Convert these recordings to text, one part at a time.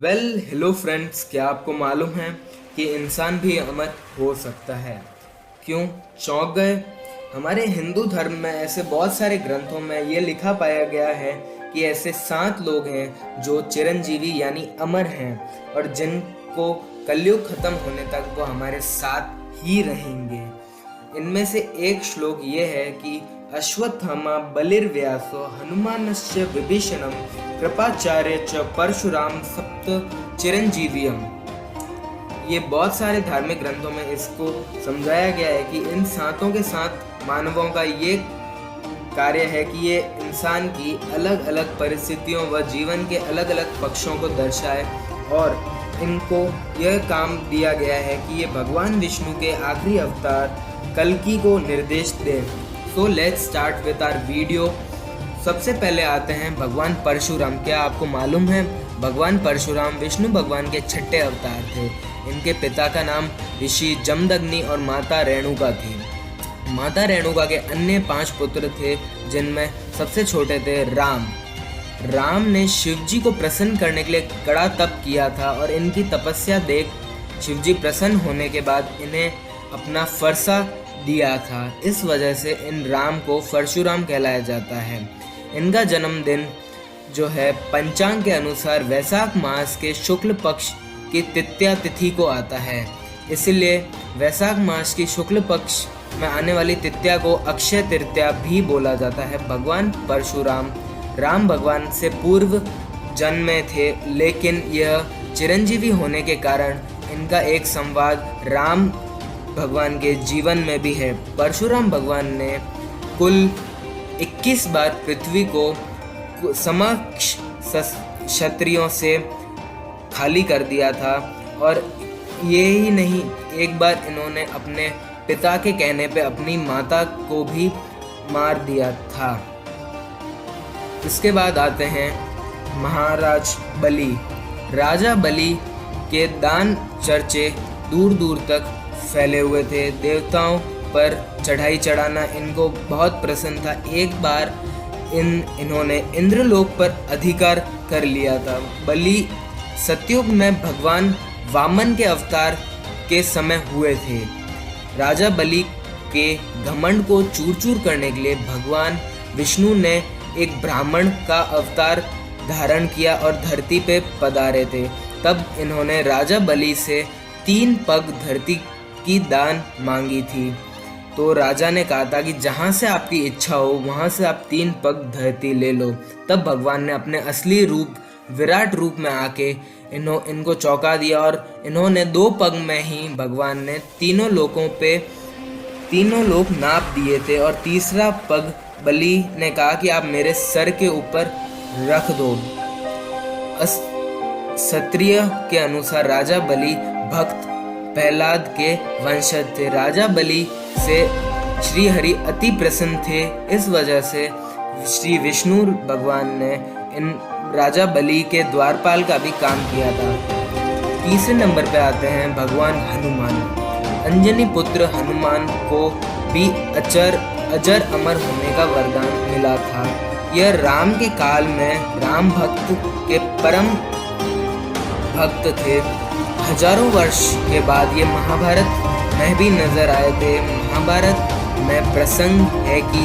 Hello friends, क्या आपको मालूम है कि इंसान भी अमर हो सकता है? क्यों चौंक गए? हमारे हिंदू धर्म में ऐसे बहुत सारे ग्रंथों में ये लिखा पाया गया है कि ऐसे 7 लोग हैं जो चिरंजीवी यानी अमर हैं और जिनको कलयुग खत्म होने तक वो हमारे साथ ही रहेंगे। इनमें से एक श्लोक ये है कि अश्वत्थामा बलिर्व्यासो हनुमानश्च विभीषणम कृपाचार्य च परशुराम सप्त चिरंजीवियम। ये बहुत सारे धार्मिक ग्रंथों में इसको समझाया गया है कि इन सातों के साथ मानवों का ये कार्य है कि ये इंसान की अलग अलग परिस्थितियों व जीवन के अलग अलग पक्षों को दर्शाए और इनको यह काम दिया गया है कि ये भगवान विष्णु के आखिरी अवतार कल्कि को निर्देश दें। So let's start with our video. सबसे पहले आते हैं भगवान परशुराम। क्या आपको मालूम है भगवान परशुराम विष्णु भगवान के 6ठे अवतार थे। इनके पिता का नाम ऋषि जमदग्नि और माता रेणुका थी। माता रेणुका के अन्य 5 पुत्र थे जिनमें सबसे छोटे थे राम। राम ने शिवजी को प्रसन्न करने के लिए कड़ा तप किया था और इनकी तपस्या देख शिवजी प्रसन्न होने के बाद इन्हें अपना फरसा दिया था। इस वजह से इन राम को परशुराम कहलाया जाता है। इनका जन्मदिन जो है पंचांग के अनुसार वैशाख मास के शुक्ल पक्ष की तृतीया तिथि को आता है। इसलिए वैशाख मास की शुक्ल पक्ष में आने वाली तृतीया को अक्षय तृतीया भी बोला जाता है। भगवान परशुराम राम भगवान से पूर्व जन्मे थे, लेकिन यह चिरंजीवी होने के कारण इनका एक संवाद राम भगवान के जीवन में भी है। परशुराम भगवान ने कुल 21 बार पृथ्वी को समक्ष क्षत्रियों से खाली कर दिया था और ये ही नहीं, एक बार इन्होंने अपने पिता के कहने पे अपनी माता को भी मार दिया था। इसके बाद आते हैं महाराज बलि। राजा बलि के दान चर्चे दूर दूर तक फैले हुए थे। देवताओं पर चढ़ाई चढ़ाना इनको बहुत पसंद था। एक बार इन्होंने इंद्रलोक पर अधिकार कर लिया था। बलि सतयुग में भगवान वामन के अवतार के समय हुए थे। राजा बलि के घमंड को चूर चूर करने के लिए भगवान विष्णु ने एक ब्राह्मण का अवतार धारण किया और धरती पे पधारे थे। तब इन्होंने राजा बलि से 3 पग धरती की दान मांगी थी। तो राजा ने कहा था कि जहाँ से आपकी इच्छा हो वहाँ से आप 3 पग धरती ले लो। तब भगवान ने अपने असली रूप विराट रूप में आके इनको चौंका दिया और इन्होंने 2 पग में ही भगवान ने तीनों लोक नाप दिए थे और तीसरा पग बलि ने कहा कि आप मेरे सर के ऊपर रख दो। क्षत्रिय के अनुसार राजा बलि भक्त प्रहलाद के वंशज थे। राजा बलि से श्री हरि अति प्रसन्न थे। इस वजह से श्री विष्णु भगवान ने इन राजा बलि के द्वारपाल का भी काम किया था। तीसरे नंबर पे आते हैं भगवान हनुमान। अंजनी पुत्र हनुमान को भी अजर अमर होने का वरदान मिला था। यह राम के काल में राम भक्त के परम भक्त थे। हजारों वर्ष के बाद ये महाभारत में भी नजर आए थे। महाभारत में प्रसंग है कि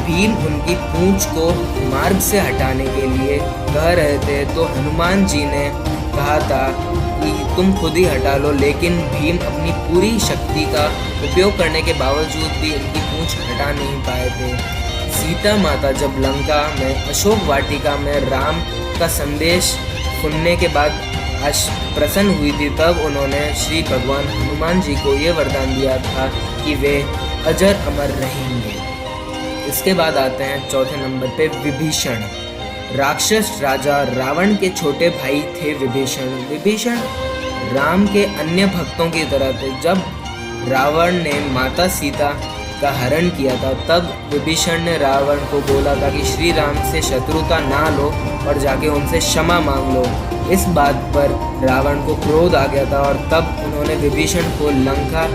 भीम उनकी पूंछ को मार्ग से हटाने के लिए कह रहे थे, तो हनुमान जी ने कहा था कि तुम खुद ही हटा लो, लेकिन भीम अपनी पूरी शक्ति का उपयोग करने के बावजूद भी इनकी पूंछ हटा नहीं पाए थे। सीता माता जब लंका में अशोक वाटिका में राम का संदेश सुनने के बाद प्रसन्न हुई थी, तब उन्होंने श्री भगवान हनुमान जी को ये वरदान दिया था कि वे अजर अमर रहेंगे। इसके बाद आते हैं चौथे नंबर पे विभीषण। राक्षस राजा रावण के छोटे भाई थे विभीषण। विभीषण राम के अन्य भक्तों की तरह थे। जब रावण ने माता सीता का हरण किया था, तब विभीषण ने रावण को बोला था कि श्री राम से शत्रुता ना लो और जाके उनसे क्षमा मांग लो। इस बात पर रावण को क्रोध आ गया था और तब उन्होंने विभीषण को लंका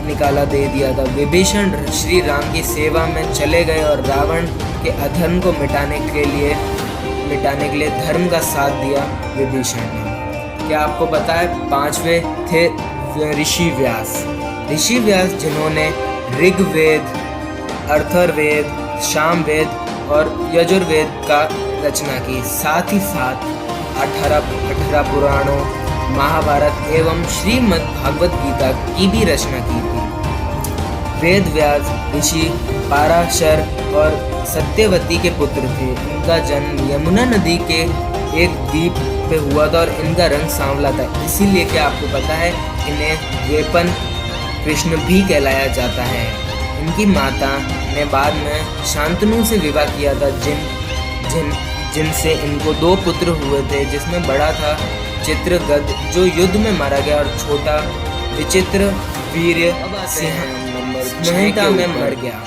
निकाला दे दिया था। विभीषण श्री राम की सेवा में चले गए और रावण के अधर्म को मिटाने के लिए मिटाने के लिए धर्म का साथ दिया विभीषण ने। क्या आपको पता है 5वें थे ऋषि व्यास। ऋषि व्यास जिन्होंने ऋग्वेद, अथर्ववेद, सामवेद और यजुर्वेद का रचना की, साथ ही साथ 18 पुराणों, महाभारत एवं श्रीमद् भागवत गीता की भी रचना की थी। वेद व्यास ऋषि पराशर और सत्यवती के पुत्र थे। इनका जन्म यमुना नदी के एक द्वीप पे हुआ था और इनका रंग सांवला था, इसीलिए क्या आपको पता है इन्हें द्विपन कृष्ण भी कहलाया जाता है। इनकी माता ने बाद में शांतनु से विवाह किया था, जिनसे इनको 2 पुत्र हुए थे, जिसमें बड़ा था चित्रगद जो युद्ध में मारा गया और छोटा विचित्र वीर्य संहिता में मर गया।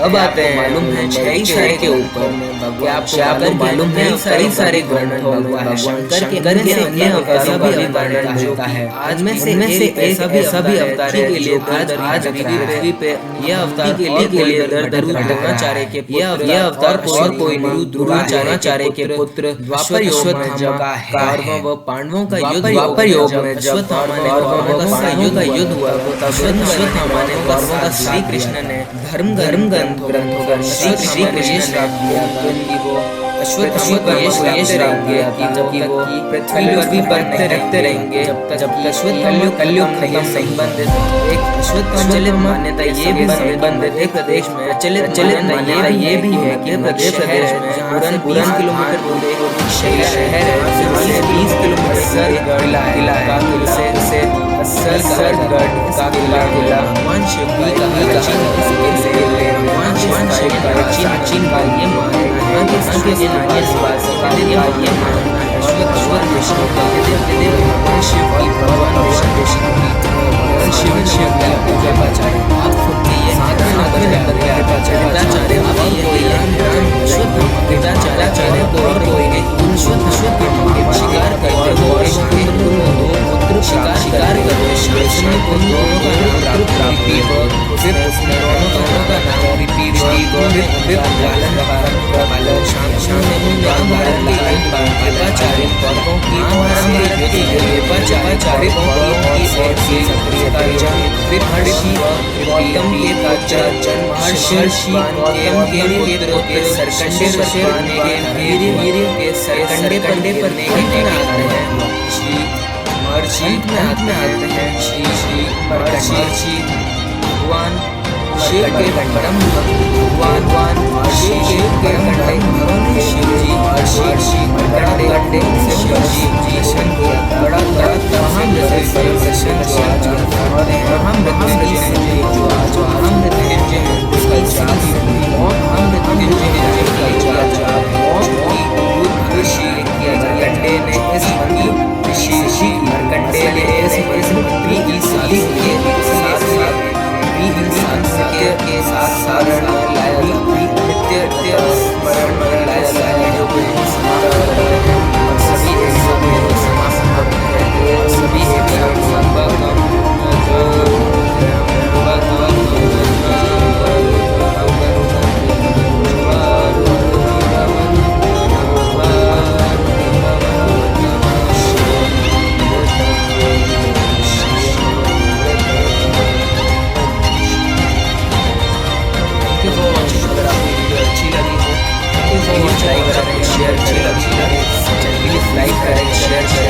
अब आते हैं मालूम है 6 के ऊपर में। क्या आपको मालूम है कई सारे ग्रंथों में शंकर के अन्य अवतारों का भी वर्णन होता है। आज में से एक ऐसा भी अवतार है के लिए आज पृथ्वी पे यह अवतार के लिए द्रोणाचार्य के पुत्र, यह अवतार और कोई नहीं द्रोणाचार्य के पुत्र द्वापर योग में जब कौरवों व पांडवों का युद्ध, द्वापर योग में जब कौरवों का युद्ध हुआ तब अश्वत्थामा ने कौरवों का श्री कृष्ण ने धर्म ग्रंथों का श्री कृष्ण ने वो अश्वत्थामा पर यश रहेंगे जबकि वो पृथ्वी पर रहते रहेंगे जब तक अश्वत्थामा कलयुग खत्म नहीं बंदित। एक अश्वत्थामा मान्यता ये भी संबंधित एक प्रदेश में प्रचलित मान्यता ये भी है कि मध्य प्रदेश में पूरन किलोमीटर दूर एक शहर है, 20 किलोमीटर किला से सरगढ़ का किला भगवान शिव का चीन का ये मानना है कि भगवान विष्णु का भगवान शिव की भगवान शिव की पूजा पाचार्य आप खुद के ये कृपाचार्य और शिकार करते शिकार करते शासन को दोनों का नाम फिर उसने दोनों का नाम रिपीट पालन शासन कृपाचार्य पर्वों की कृपाचार्य की सक्रियता फिर हर्षि गौतम के जन्म महर्षि गौतम के पुत्र के सरकंडे के सरकंडे पर आते हैं श्री महर्षि में आते हैं श्री महर्षि भगवान शिव के परम भगवान शिव के परम शिव जी महर्षि कंडे शिव जी बड़ा महान प्रसन्न और हम के साथ नित्य स्मरण लाया जाए जो सभी लाइक करें, शेयर करें।